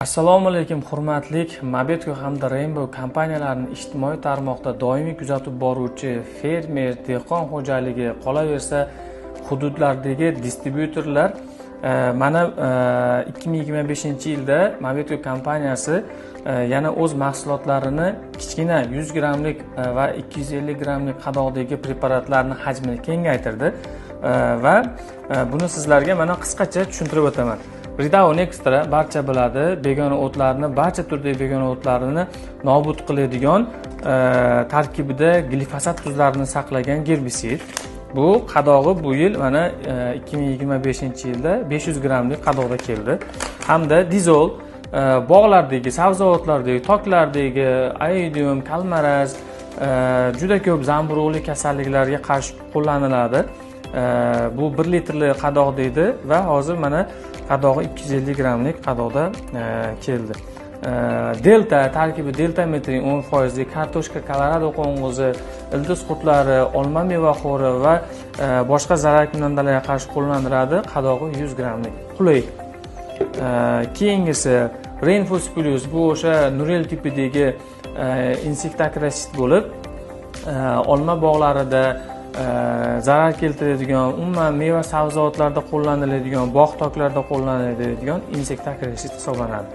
Assalomu alaykum hurmatli Mabetco hamda Rainbow kompaniyalarining ijtimoiy tarmoqda doimiy kuzatib boruvchi fermer, dehqon xo'jaligi, qolaversa hududlardagi distribyutorlar mana 2025-yilda Mabetco kompaniyasi yana o'z mahsulotlarini kichkina 100 grammlik va 250 grammlik qadoqdagi preparatlarning hajmini kengaytirdi va buni sizlarga mana qisqacha tushuntirib o'taman. Bridao Extra barcha biladi, begona o'tlarni, barcha turdagi begona o'tlarni nobud qiladigan tarkibida glifosat tuzlarini saqlagan gerbisid. Bu qadog'i bu yil mana 2025-yilda 500 grammlik qadoqda keldi. Hamda dizol bog'lardagi, sabzavotlardagi, toklardagi aydium, kalmaraz, juda ko'p zamburug'li kasalliklarga qarshi qo'llaniladi. Bu 1 litrli qadoq deydi va hozir mana qadog'i 250 grammlik qadoqda keldi. Delta tarkibi delta metrin 10% kartoshka, kolorado qo'ng'izi, ildiz qurtlari, olma mevaxo'ri va boshqa zararkunandalarga qarshi qo'llaniladi. Qadog'i 100 grammlik. Qulay. Keyingisi Rainforce Plus, bu o'sha Nurel tipidagi insektakirasid bo'lib, olma bog'larida zarar keltiradigan, umuman meva sabzavotlarda qo'llaniladigan, bog' toklarda qo'llaniladigan insektakirasid hisoblanadi.